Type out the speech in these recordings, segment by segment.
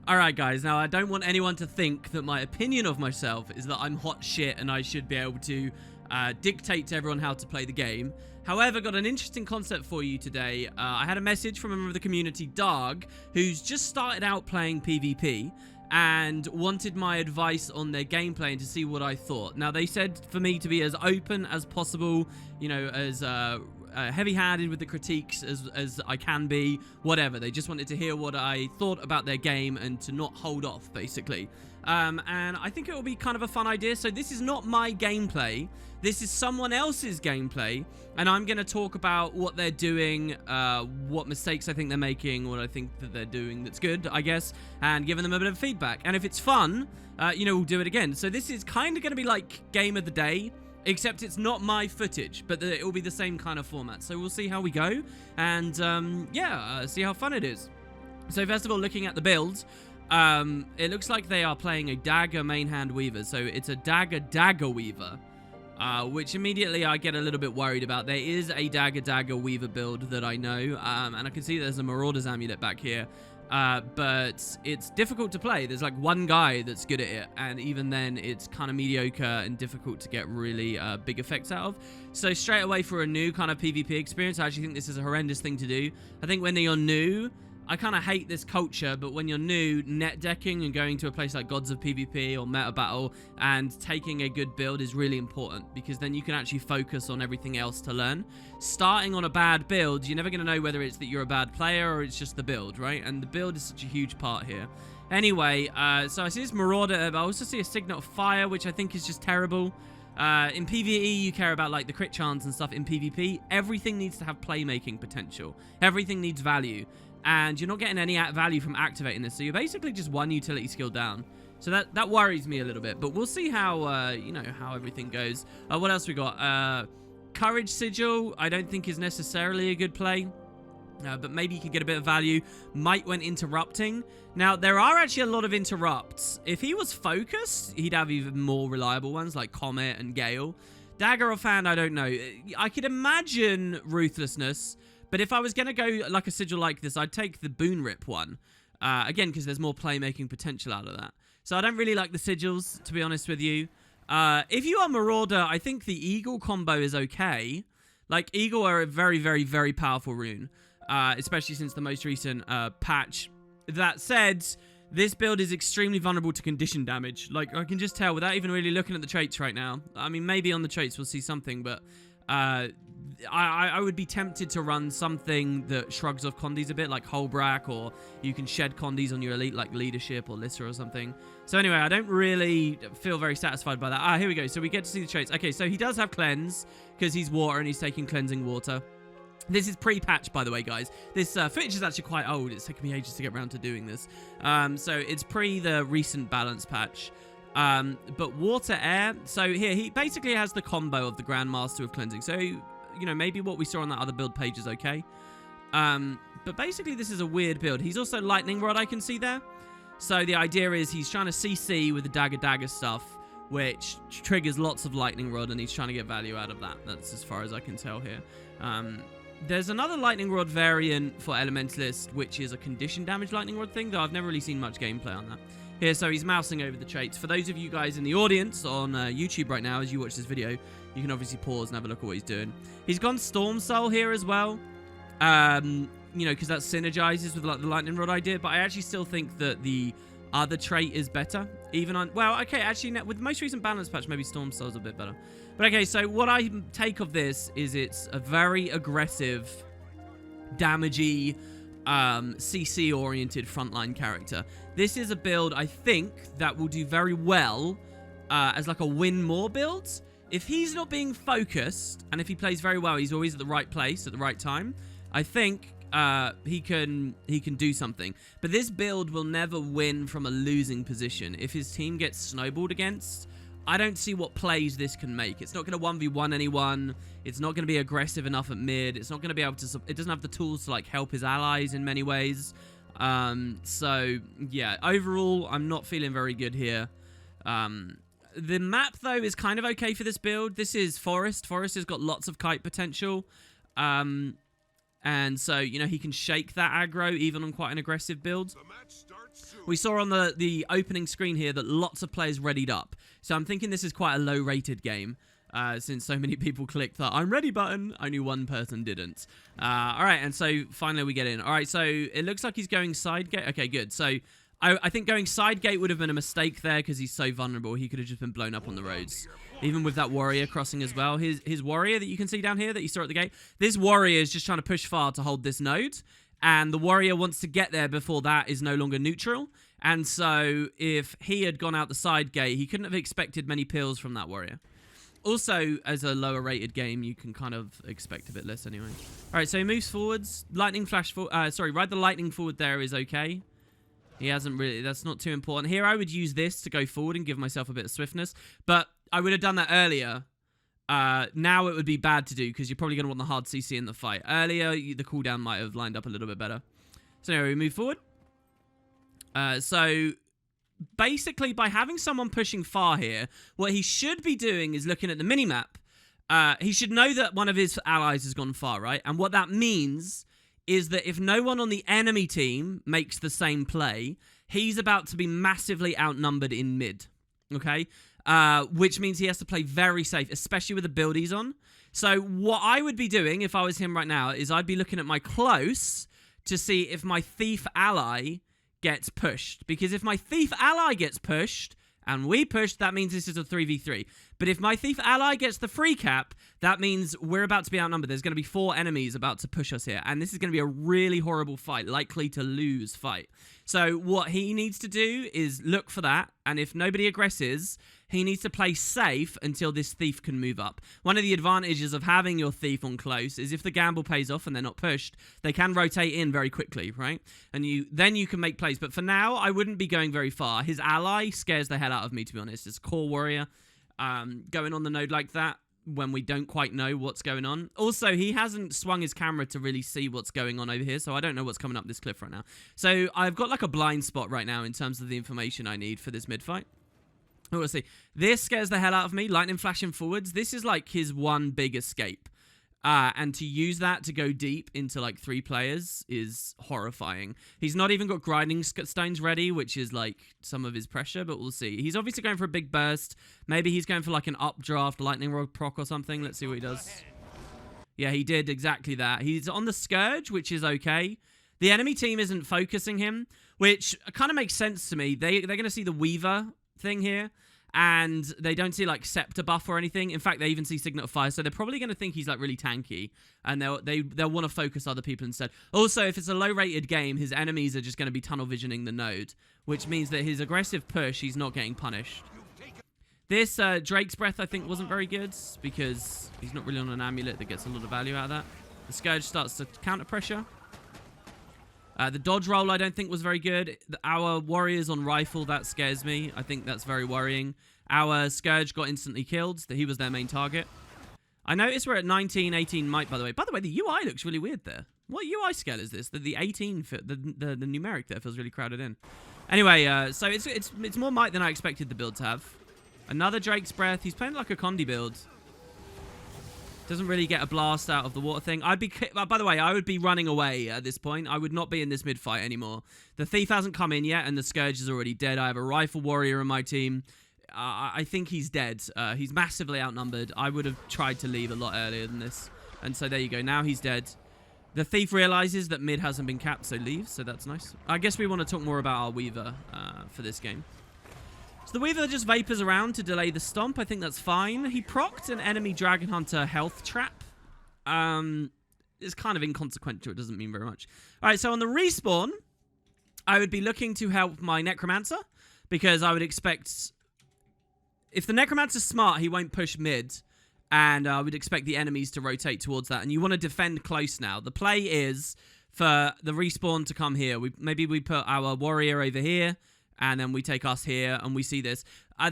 Alright guys, now I don't want anyone to think that my opinion of myself is that I'm hot shit and I should be able to dictate to everyone how to play the game. However, got an interesting concept for you today. I had a message from a member of the community, Darg, who's just started out playing PvP and wanted my advice on their gameplay and to see what I thought. Now, they said for me to be as open as possible, you know, as heavy-handed with the critiques as I can be, whatever. They just wanted to hear what I thought about their game and to not hold off, basically. And I think it will be kind of a fun idea. So this is not my gameplay. This is someone else's gameplay, and I'm going to talk about what they're doing, what mistakes I think they're making, what I think that they're doing that's good, I guess, and giving them a bit of feedback. And if it's fun, you know, we'll do it again. So this is kind of going to be like Game of the Day, except it's not my footage, but it will be the same kind of format. So we'll see how we go, and see how fun it is. So first of all, looking at the build, it looks like they are playing a Dagger main hand weaver. So it's a Dagger weaver, which immediately I get a little bit worried about. There is a Dagger weaver build that I know, and I can see there's a Marauder's Amulet back here. But it's difficult to play. There's like one guy that's good at it, and even then it's kind of mediocre and difficult to get really big effects out of. So straight away for a new kind of PvP experience, I actually think this is a horrendous thing to do. I think when you're new, I kind of hate this culture, but when you're new, net decking and going to a place like Gods of PvP or Meta Battle and taking a good build is really important, because then you can actually focus on everything else to learn. Starting on a bad build, you're never going to know whether it's that you're a bad player or it's just the build, right? And the build is such a huge part here. Anyway, so I see this Marauder. I also see a Signet of Fire, which I think is just terrible. In PvE, you care about like the crit chance and stuff. In PvP, everything needs to have playmaking potential. Everything needs value. And you're not getting any value from activating this, so you're basically just one utility skill down. So that worries me a little bit, but we'll see how you know, how everything goes. What else we got? Courage Sigil, I don't think is necessarily a good play, but maybe you could get a bit of value. Might when interrupting. Now there are actually a lot of interrupts. If he was focused, he'd have even more reliable ones like Comet and Gale. Dagger of Hand, I don't know. I could imagine Ruthlessness. But if I was going to go like a sigil like this, I'd take the Boon Rip one. Again, because there's more playmaking potential out of that. So I don't really like the sigils, to be honest with you. If you are Marauder, I think the Eagle combo is okay. Like, Eagle are a very, very, very powerful rune. Especially since the most recent patch. That said, this build is extremely vulnerable to condition damage. Like, I can just tell without even really looking at the traits right now. I mean, maybe on the traits we'll see something, but I would be tempted to run something that shrugs off condies a bit, like Holbrack, or you can shed condies on your elite, like Leadership or Lissa or something. So anyway, I don't really feel very satisfied by that. Here we go. So we get to see the traits. Okay, so he does have Cleanse, because he's water and he's taking Cleansing Water. This is pre-patch, by the way, guys. This footage is actually quite old. It's taken me ages to get around to doing this. So it's pre the recent balance patch. But Water Air, so here he basically has the combo of the Grandmaster of Cleansing. So, you know, maybe what we saw on that other build page is okay. But basically this is a weird build. He's also Lightning Rod, I can see there. So the idea is he's trying to CC with the Dagger stuff, which triggers lots of Lightning Rod, and he's trying to get value out of that. That's as far as I can tell here. There's another Lightning Rod variant for Elementalist, which is a condition damage Lightning Rod thing, though I've never really seen much gameplay on that. Here, so he's mousing over the traits. For those of you guys in the audience on YouTube right now, as you watch this video, you can obviously pause and have a look at what he's doing. He's gone Storm Soul here as well. You know, because that synergizes with like the Lightning Rod idea. But I actually still think that the other trait is better. Even on, well, okay, actually, with the most recent balance patch, maybe Storm Soul's a bit better. But okay, so what I take of this is it's a very aggressive, damagey, CC-oriented frontline character. This is a build, I think, that will do very well as like a win more build. If he's not being focused, and if he plays very well, he's always at the right place at the right time, I think he can do something. But this build will never win from a losing position. If his team gets snowballed against, I don't see what plays this can make. It's not going to 1v1 anyone. It's not going to be aggressive enough at mid. It's not going to be able to... It doesn't have the tools to, like, help his allies in many ways. So, yeah. Overall, I'm not feeling very good here. The map, though, is kind of okay for this build. This is Forest. Forest has got lots of kite potential. And so, you know, he can shake that aggro even on quite an aggressive build. We saw on the opening screen here that lots of players readied up. So I'm thinking this is quite a low-rated game. Since so many people clicked that I'm ready button, only one person didn't. All right, and so finally we get in. All right, so it looks like he's going side gate. Okay, good. So I think going side gate would have been a mistake there because he's so vulnerable. He could have just been blown up on the roads. Even with that warrior crossing as well. His warrior that you can see down here that you saw at the gate. This warrior is just trying to push far to hold this node. And the warrior wants to get there before that is no longer neutral. And so if he had gone out the side gate, he couldn't have expected many pills from that warrior. Also, as a lower rated game, you can kind of expect a bit less anyway. All right, so he moves forwards. Lightning flash ride the lightning forward there is okay. He hasn't really, that's not too important. Here, I would use this to go forward and give myself a bit of swiftness. But I would have done that earlier. Now it would be bad to do because you're probably going to want the hard CC in the fight. Earlier, the cooldown might have lined up a little bit better. So anyway, we move forward. So basically, by having someone pushing far here, what he should be doing is looking at the minimap. He should know that one of his allies has gone far, right? And what that means is that if no one on the enemy team makes the same play, he's about to be massively outnumbered in mid, okay? Which means he has to play very safe, especially with the build he's on. So what I would be doing if I was him right now is I'd be looking at my close to see if my thief ally gets pushed. Because if my thief ally gets pushed, and we push, that means this is a 3v3. But if my thief ally gets the free cap, that means we're about to be outnumbered. There's going to be 4 enemies about to push us here. And this is going to be a really horrible fight, likely to lose fight. So what he needs to do is look for that. And if nobody aggresses, he needs to play safe until this thief can move up. One of the advantages of having your thief on close is if the gamble pays off and they're not pushed, they can rotate in very quickly, right? And then you can make plays. But for now, I wouldn't be going very far. His ally scares the hell out of me, to be honest. It's a core warrior going on the node like that when we don't quite know what's going on. Also, he hasn't swung his camera to really see what's going on over here, so I don't know what's coming up this cliff right now. So I've got like a blind spot right now in terms of the information I need for this mid-fight. Oh, let's see. This scares the hell out of me. Lightning flashing forwards. This is like his one big escape. And to use that to go deep into like 3 players is horrifying. He's not even got grinding stones ready, which is like some of his pressure, but we'll see. He's obviously going for a big burst. Maybe he's going for like an updraft lightning rod proc or something. Let's see what he does. Yeah, he did exactly that. He's on the Scourge, which is okay. The enemy team isn't focusing him, which kind of makes sense to me. They're going to see the Weaver thing here. And they don't see like Scepter buff or anything. In fact, they even see Signet of Fire, so they're probably going to think he's like really tanky, and they'll want to focus other people instead. Also, if it's a low-rated game, his enemies are just going to be tunnel visioning the node, which means that his aggressive push, he's not getting punished. This Drake's Breath, I think, wasn't very good because he's not really on an amulet that gets a lot of value out of that. The Scourge starts to counter pressure. The dodge roll I don't think was very good. Our warriors on rifle, that scares me. I think that's very worrying. Our Scourge got instantly killed. He was their main target. I noticed we're at 19, 18 might, by the way. By the way, the UI looks really weird there. What UI scale is this? The 18, the numeric there feels really crowded in. Anyway, so it's more might than I expected the build to have. Another Drake's Breath. He's playing like a Condi build. Doesn't really get a blast out of the water thing. By the way, I would be running away at this point. I would not be in this mid-fight anymore. The Thief hasn't come in yet, and the Scourge is already dead. I have a Rifle Warrior in my team. I think he's dead. He's massively outnumbered. I would have tried to leave a lot earlier than this. And so there you go. Now he's dead. The Thief realizes that mid hasn't been capped, so leaves. So that's nice. I guess we want to talk more about our Weaver for this game. So the Weaver just vapors around to delay the stomp. I think that's fine. He procced an enemy Dragon Hunter health trap. It's kind of inconsequential. It doesn't mean very much. All right, so on the respawn, I would be looking to help my Necromancer because I would expect... If the Necromancer's smart, he won't push mid, and I would expect the enemies to rotate towards that. And you want to defend close now. The play is for the respawn to come here. Maybe we put our Warrior over here, and then we take us here, and we see this.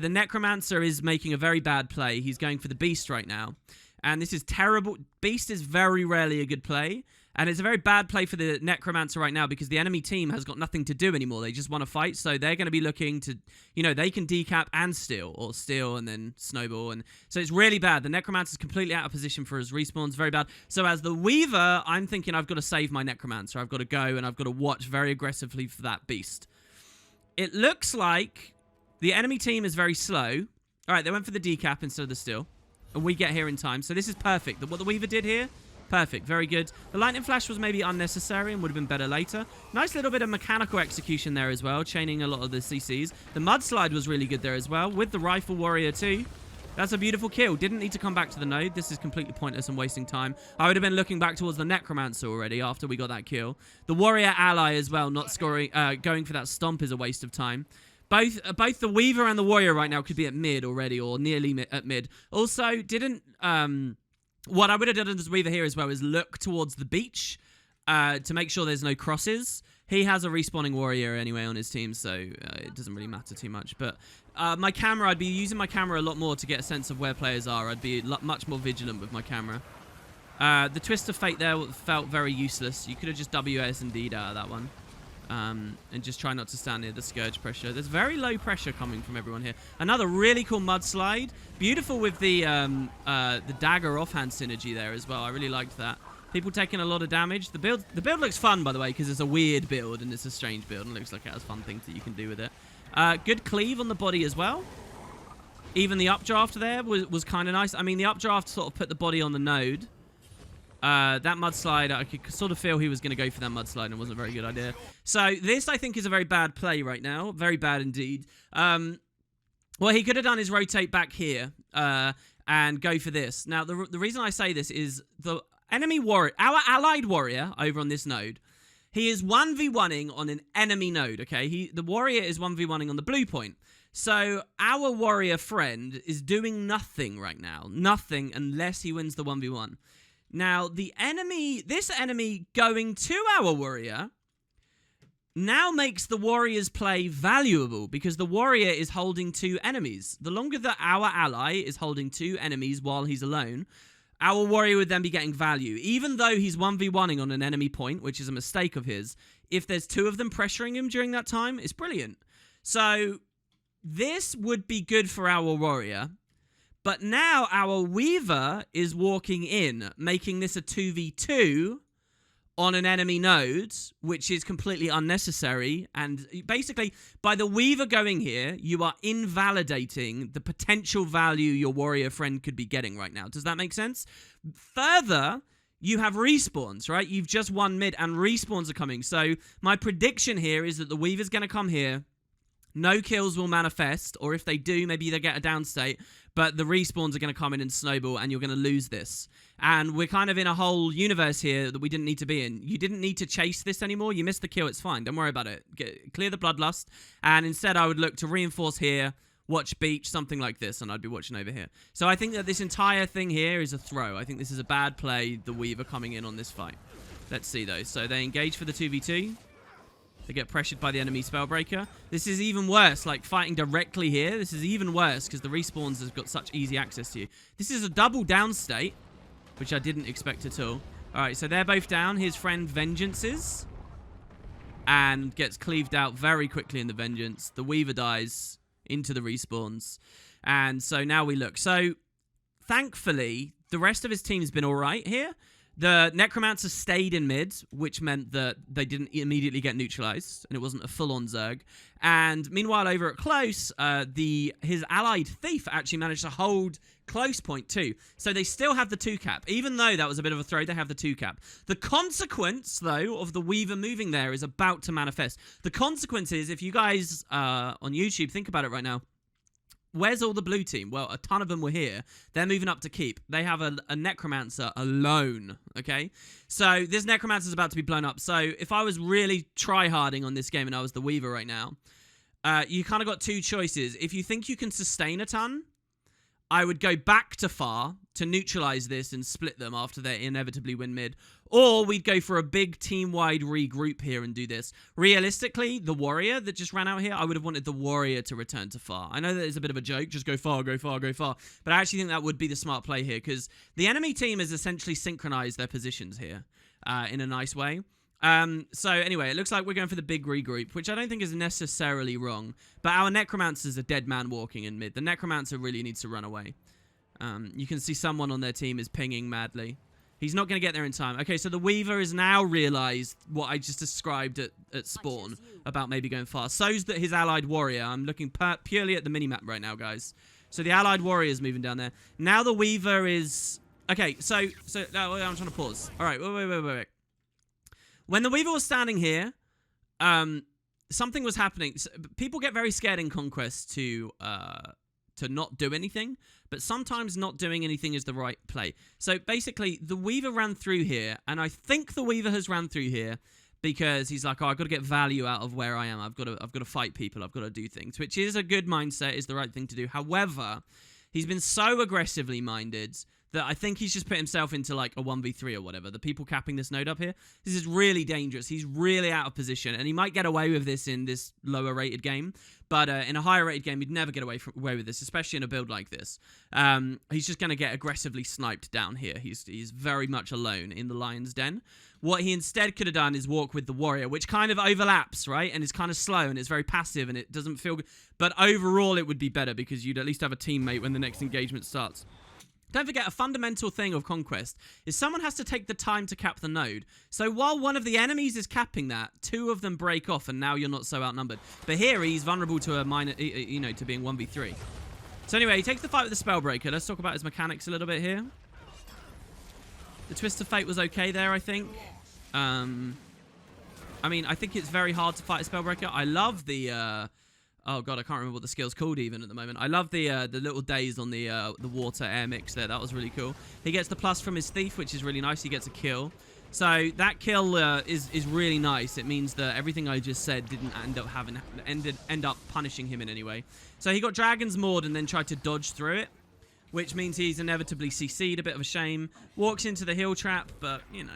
The Necromancer is making a very bad play. He's going for the Beast right now. And this is terrible. Beast is very rarely a good play. And it's a very bad play for the Necromancer right now because the enemy team has got nothing to do anymore. They just want to fight, so they're going to be looking to, you know, they can decap and steal, or steal and then snowball. And so it's really bad. The Necromancer's completely out of position for his respawns. Very bad. So as the Weaver, I'm thinking I've got to save my Necromancer. I've got to go and I've got to watch very aggressively for that beast. It looks like the enemy team is very slow. All right, they went for the decap instead of the steal. And we get here in time. So this is perfect. What the Weaver did here, perfect. Very good. The Lightning Flash was maybe unnecessary and would have been better later. Nice little bit of mechanical execution there as well, chaining a lot of the CCs. The Mudslide was really good there as well, with the Rifle Warrior too. That's a beautiful kill. Didn't need to come back to the node. This is completely pointless and wasting time. I would have been looking back towards the Necromancer already after we got that kill. The Warrior ally as well, not scoring, going for that stomp is a waste of time. Both the Weaver and the Warrior right now could be at mid already, or nearly at mid. Also, didn't... what I would have done as Weaver here as well is look towards the beach to make sure there's no crosses. He has a respawning Warrior anyway on his team, so it doesn't really matter too much. But my camera, I'd be using my camera a lot more to get a sense of where players are. I'd be much more vigilant with my camera. The Twist of Fate there felt very useless. You could have just WSD'd out of that one. And just try not to stand near the Scourge pressure. There's very low pressure coming from everyone here. Another really cool Mudslide. Beautiful with the dagger offhand synergy there as well. I really liked that. People taking a lot of damage. The build looks fun, by the way, because it's a weird build and it's a strange build and it looks like it has fun things that you can do with it. Good cleave on the body as well. Even the updraft there was kind of nice. I mean, the updraft sort of put the body on the node. That Mudslide, I could sort of feel he was going to go for that Mudslide and it wasn't a very good idea. So this, I think, is a very bad play right now. Very bad indeed. What he could have done is rotate back here and go for this. Now, the reason I say this is the enemy warrior, our allied warrior over on this node, he is 1v1ing on an enemy node, okay? The warrior is 1v1ing on the blue point. So our warrior friend is doing nothing right now. Nothing unless he wins the 1v1. Now, this enemy going to our warrior now makes the warrior's play valuable because the warrior is holding 2 enemies. The longer that our ally is holding 2 enemies while he's alone, our warrior would then be getting value. Even though he's 1v1ing on an enemy point, which is a mistake of his, if there's 2 of them pressuring him during that time, it's brilliant. So this would be good for our warrior. But now our Weaver is walking in, making this a 2v2 on an enemy node, which is completely unnecessary. And basically, by the Weaver going here, you are invalidating the potential value your warrior friend could be getting right now. Does that make sense? Further, you have respawns, right? You've just won mid and respawns are coming. So my prediction here is that the Weaver's going to come here. No kills will manifest, or if they do, maybe they get a downstate, but the respawns are going to come in and snowball, and you're going to lose this. And we're kind of in a whole universe here that we didn't need to be in. You didn't need to chase this anymore. You missed the kill. It's fine. Don't worry about it. Clear the Bloodlust, and instead I would look to reinforce here, watch beach, something like this, and I'd be watching over here. So I think that this entire thing here is a throw. I think this is a bad play, the Weaver coming in on this fight. Let's see, though. So they engage for the 2v2. They get pressured by the enemy Spellbreaker. This is even worse, like fighting directly here. This is even worse because the respawns have got such easy access to you. This is a double down state, which I didn't expect at all. All right, so they're both down. His friend Vengeances and gets cleaved out very quickly in the Vengeance. The Weaver dies into the respawns. And so now we look. So thankfully, the rest of his team's been all right here. The Necromancer stayed in mid, which meant that they didn't immediately get neutralized, and it wasn't a full-on Zerg. And meanwhile, over at close, his allied Thief actually managed to hold close point too. So they still have the 2-cap. Even though that was a bit of a throw, they have the 2-cap. The consequence, though, of the Weaver moving there is about to manifest. The consequence is, if you guys on YouTube think about it right now, where's all the blue team? Well, a ton of them were here. They're moving up to keep. They have a Necromancer alone, okay? So this Necromancer is about to be blown up. So if I was really try-harding on this game and I was the Weaver right now, you kind of got 2 choices. If you think you can sustain a ton, I would go back to far to neutralize this and split them after they inevitably win mid. Or we'd go for a big team-wide regroup here and do this. Realistically, the Warrior that just ran out here, I would have wanted the Warrior to return to far. I know that it's a bit of a joke, just go far, go far, go far. But I actually think that would be the smart play here because the enemy team has essentially synchronized their positions here. in a nice way. So anyway, it looks like we're going for the big regroup, which I don't think is necessarily wrong. But our Necromancer's a dead man walking in mid. The Necromancer really needs to run away. You can see someone on their team is pinging madly. He's not going to get there in time. Okay, so the Weaver has now realized what I just described at spawn about maybe going fast. So's that his allied warrior. I'm looking purely at the minimap right now, guys. So the allied warrior is moving down there. Now the Weaver is... Okay, so no, I'm trying to pause. All right, wait. When the Weaver was standing here, something was happening. People get very scared in Conquest to not do anything, but sometimes not doing anything is the right play. So basically, the Weaver ran through here, and I think the Weaver has ran through here because he's like, oh, I've got to get value out of where I am. I've got to fight people. I've got to do things, which is a good mindset, is the right thing to do. However, he's been so aggressively minded that I think he's just put himself into like a 1v3 or whatever. The people capping this node up here, this is really dangerous. He's really out of position, and he might get away with this in this lower rated game, but in a higher rated game, he'd never get away with this, especially in a build like this. He's just going to get aggressively sniped down here. He's very much alone in the Lion's Den. What he instead could have done is walk with the Warrior, which kind of overlaps, right? And it's kind of slow, and it's very passive, and it doesn't feel good. But overall, it would be better because you'd at least have a teammate when the next engagement starts. Don't forget, a fundamental thing of Conquest is someone has to take the time to cap the node. So while one of the enemies is capping that, two of them break off, and now you're not so outnumbered. But here, he's vulnerable to a minor, to being 1v3. So anyway, he takes the fight with the Spellbreaker. Let's talk about his mechanics a little bit here. The Twist of Fate was okay there, I think. I mean, I think it's very hard to fight a Spellbreaker. I love the... oh god, I can't remember what the skill's called even at the moment. I love the little daze on the water air mix there. That was really cool. He gets the plus from his thief, which is really nice. He gets a kill. So that kill is really nice. It means that everything I just said didn't end up punishing him in any way. So he got Dragon's Maud and then tried to dodge through it, which means he's inevitably CC'd. A bit of a shame. Walks into the heal trap, but you know.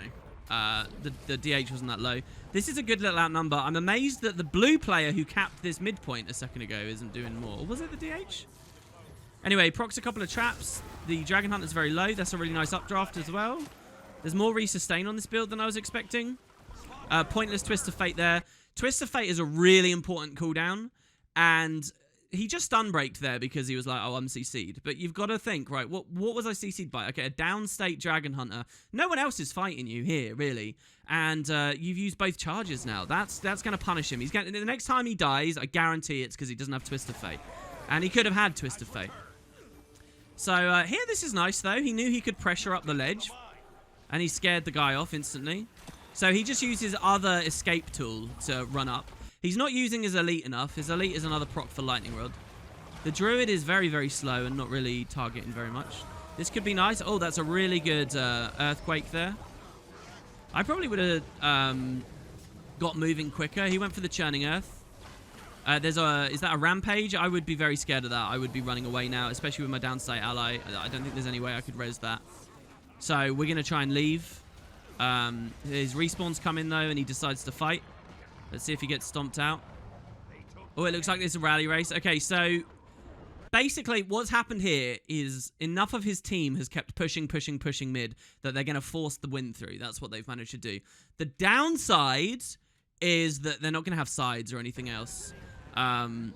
The DH wasn't that low. This is a good little outnumber. I'm amazed that the blue player who capped this midpoint a second ago isn't doing more. Or was it the DH? Anyway, procs a couple of traps. The Dragon Hunter's very low. That's a really nice updraft as well. There's more resustain on this build than I was expecting. Pointless Twist of Fate there. Twist of Fate is a really important cooldown. And he just stun braked there because he was like, oh, I'm CC'd. But you've got to think, right, what was I CC'd by? Okay, a downstate Dragon Hunter. No one else is fighting you here, really. And you've used both charges now. That's going to punish him. The next time he dies, I guarantee it's because he doesn't have Twist of Fate. And he could have had Twist of Fate. So here, this is nice, though. He knew he could pressure up the ledge. And he scared the guy off instantly. So he just used his other escape tool to run up. He's not using his elite enough. His elite is another proc for Lightning Rod. The Druid is very, very slow and not really targeting very much. This could be nice. Oh, that's a really good Earthquake there. I probably would have got moving quicker. He went for the Churning Earth. Is that a Rampage? I would be very scared of that. I would be running away now, especially with my downstate ally. I don't think there's any way I could res that. So we're going to try and leave. His respawns come in, though, and he decides to fight. Let's see if he gets stomped out. Oh, it looks like there's a rally race. Okay, so basically what's happened here is enough of his team has kept pushing mid that they're going to force the win through. That's what they've managed to do. The downside is that they're not going to have sides or anything else. In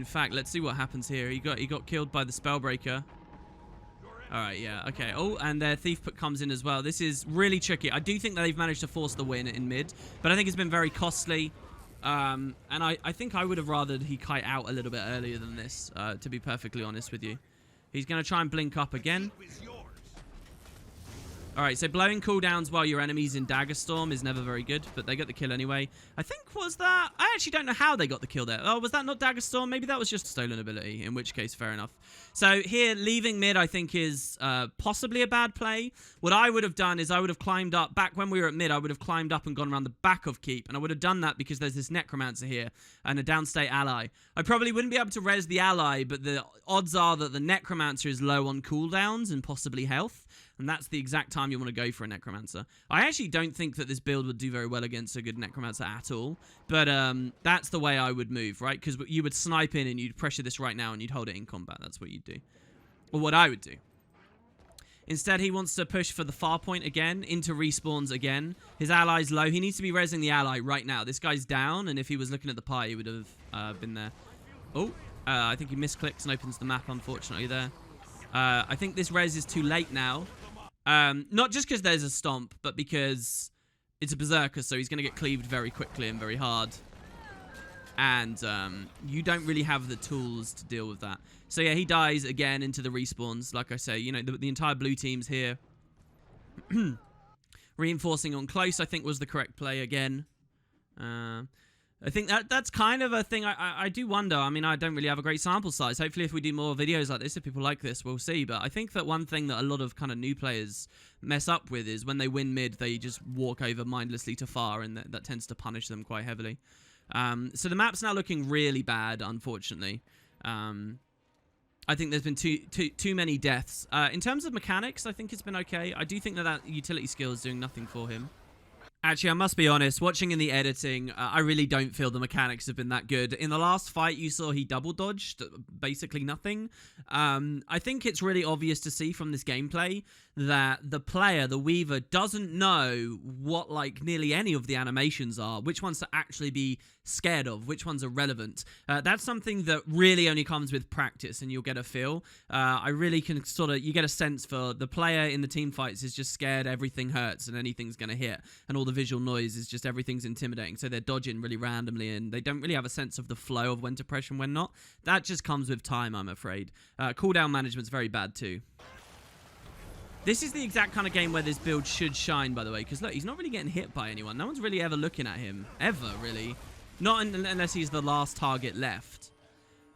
fact, let's see what happens here. He got killed by the Spellbreaker. All right, yeah, okay. Oh, and their Thief comes in as well. This is really tricky. I do think that they've managed to force the win in mid, but I think it's been very costly. And I think I would have rathered he kite out a little bit earlier than this, to be perfectly honest with you. He's going to try and blink up again. All right, so blowing cooldowns while your enemy's in Dagger Storm is never very good, but they got the kill anyway. I think, was that... I actually don't know how they got the kill there. Oh, was that not Dagger Storm? Maybe that was just a stolen ability, in which case, fair enough. So here, leaving mid, I think, is possibly a bad play. What I would have done is I would have climbed up. Back when we were at mid, I would have climbed up and gone around the back of Keep, and I would have done that because there's this Necromancer here and a downstate ally. I probably wouldn't be able to res the ally, but the odds are that the Necromancer is low on cooldowns and possibly health. And that's the exact time you want to go for a Necromancer. I actually don't think that this build would do very well against a good Necromancer at all. But that's the way I would move, right? Because you would snipe in and you'd pressure this right now and you'd hold it in combat. That's what you'd do. Or what I would do. Instead, he wants to push for the far point again, into respawns again. His ally's low. He needs to be rezzing the ally right now. This guy's down, and if he was looking at the pie, he would have been there. Oh, I think he misclicks and opens the map, unfortunately, there. I think this res is too late now. Not just because there's a stomp, but because it's a berserker, so he's going to get cleaved very quickly and very hard. And you don't really have the tools to deal with that. So yeah, he dies again into the respawns. Like I say, you know, the entire blue team's here. Reinforcing on close, I think, was the correct play again. I think that's kind of a thing I do wonder. I mean, I don't really have a great sample size. Hopefully, if we do more videos like this, if people like this, we'll see. But I think that one thing that a lot of kind of new players mess up with is when they win mid, they just walk over mindlessly to far, and that tends to punish them quite heavily. So the map's now looking really bad, unfortunately. I think there's been too many deaths. In terms of mechanics, I think it's been okay. I do think that utility skill is doing nothing for him. Actually, I must be honest, watching in the editing, I really don't feel the mechanics have been that good. In the last fight, you saw he double dodged basically nothing. I think it's really obvious to see from this gameplay that the player, the Weaver, doesn't know what, like, nearly any of the animations are, which ones to actually be scared of, which ones are relevant. That's something that really only comes with practice, and you'll get a feel. I really can you get a sense for the player in the team fights is just scared everything hurts and anything's going to hit, and all the visual noise is just everything's intimidating, so they're dodging really randomly, and they don't really have a sense of the flow of when to press and when not. That just comes with time, I'm afraid. Cooldown management's very bad too. This is the exact kind of game where this build should shine, by the way, because look, he's not really getting hit by anyone. No one's really ever looking at him. Ever, really. Not unless he's the last target left.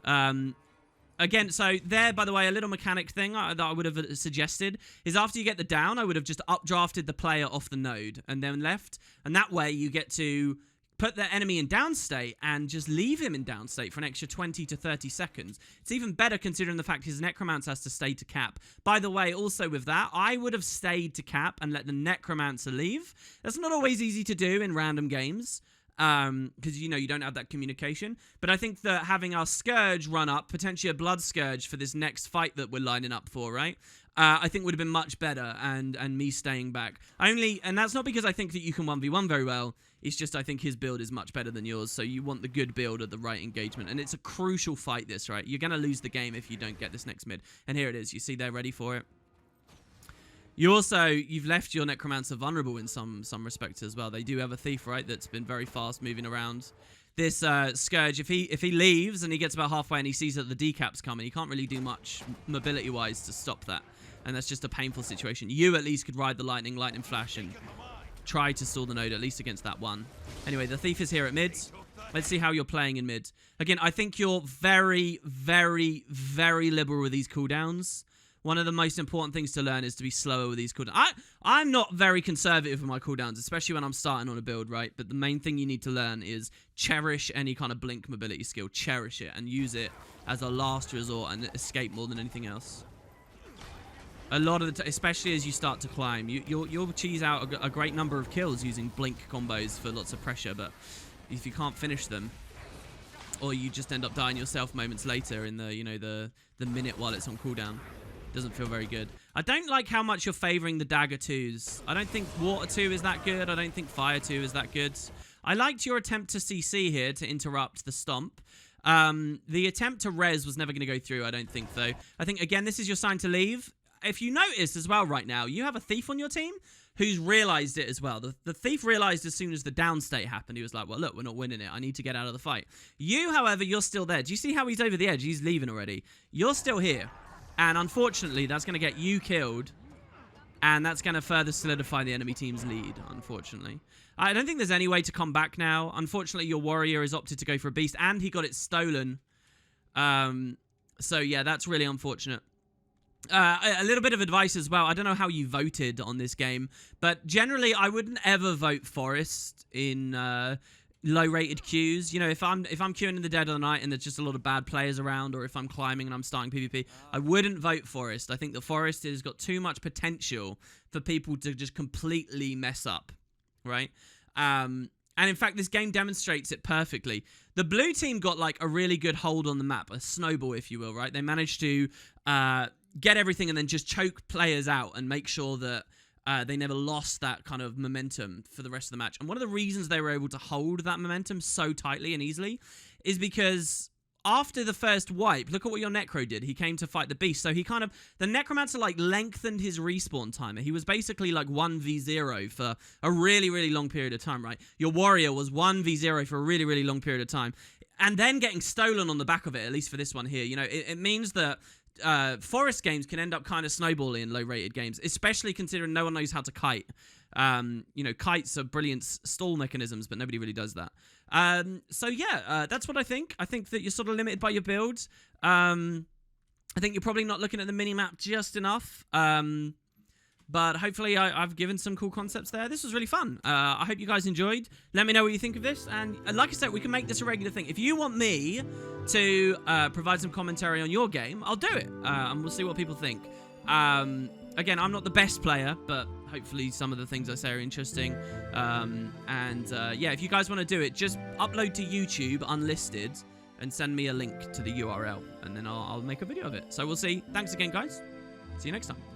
Again, so there, by the way, a little mechanic thing that I would have suggested is after you get the down, I would have just updrafted the player off the node and then left. And that way you get to put the enemy in down state and just leave him in down state for an extra 20 to 30 seconds. It's even better considering the fact his Necromancer has to stay to cap. By the way, also with that, I would have stayed to cap and let the Necromancer leave. That's not always easy to do in random games, because, you know, you don't have that communication. But I think that having our Scourge run up, potentially a Blood Scourge for this next fight that we're lining up for, right? I think would have been much better, and me staying back. And that's not because I think that you can 1v1 very well. It's just I think his build is much better than yours, so you want the good build at the right engagement. And it's a crucial fight, this, right? You're going to lose the game if you don't get this next mid. And here it is. You see they're ready for it. You've left your Necromancer vulnerable in some respects as well. They do have a Thief, right, that's been very fast moving around. This Scourge, if he leaves and he gets about halfway and he sees that the decap's coming, he can't really do much mobility-wise to stop that. And that's just a painful situation. You at least could ride the Lightning Flash, and try to stall the node, at least against that one. Anyway, the Thief is here at mid. Let's see how you're playing in mid. Again, I think you're very, very, very liberal with these cooldowns. One of the most important things to learn is to be slower with these cooldowns. I'm not very conservative with my cooldowns, especially when I'm starting on a build, right? But the main thing you need to learn is cherish any kind of blink mobility skill. Cherish it and use it as a last resort and escape more than anything else. A lot of the time, especially as you start to climb, you'll cheese out a great number of kills using blink combos for lots of pressure, but if you can't finish them, or you just end up dying yourself moments later in the, you know, the minute while it's on cooldown, doesn't feel very good. I don't like how much you're favoring the dagger 2s. I don't think water 2 is that good. I don't think fire 2 is that good. I liked your attempt to CC here to interrupt the stomp. The attempt to res was never going to go through, I don't think, though. I think, again, this is your sign to leave. If you notice as well right now, you have a Thief on your team who's realized it as well. The Thief realized as soon as the down state happened, he was like, well, look, we're not winning it. I need to get out of the fight. You, however, you're still there. Do you see how he's over the edge? He's leaving already. You're still here. And unfortunately, that's going to get you killed. And that's going to further solidify the enemy team's lead, unfortunately. I don't think there's any way to come back now. Unfortunately, your warrior has opted to go for a beast, and he got it stolen. So, yeah, that's really unfortunate. A little bit of advice as well. I don't know how you voted on this game, but generally I wouldn't ever vote Forest in low-rated queues. You know, if I'm queuing in the dead of the night and there's just a lot of bad players around, or if I'm climbing and I'm starting PvP, I wouldn't vote Forest. I think the Forest has got too much potential for people to just completely mess up, right? And in fact, this game demonstrates it perfectly. The blue team got like a really good hold on the map, a snowball, if you will, right? They managed to get everything and then just choke players out and make sure that they never lost that kind of momentum for the rest of the match. And one of the reasons they were able to hold that momentum so tightly and easily is because after the first wipe, look at what your Necro did. He came to fight the Beast. So he kind of, the Necromancer like lengthened his respawn timer. He was basically like 1v0 for a really, really long period of time, right? Your Warrior was 1v0 for a really, really long period of time. And then getting stolen on the back of it, at least for this one here, you know, it means that Forest games can end up kind of snowballing in low-rated games, especially considering no one knows how to kite. You know, kites are brilliant stall mechanisms, but nobody really does that. So yeah, that's what I think. I think that you're sort of limited by your builds. I think you're probably not looking at the mini-map just enough. But hopefully I've given some cool concepts there. This was really fun. I hope you guys enjoyed. Let me know what you think of this. And like I said, we can make this a regular thing. If you want me to provide some commentary on your game, I'll do it. And we'll see what people think. Again, I'm not the best player, but hopefully some of the things I say are interesting. Yeah, if you guys want to do it, just upload to YouTube unlisted and send me a link to the URL. And then I'll make a video of it. So we'll see. Thanks again, guys. See you next time.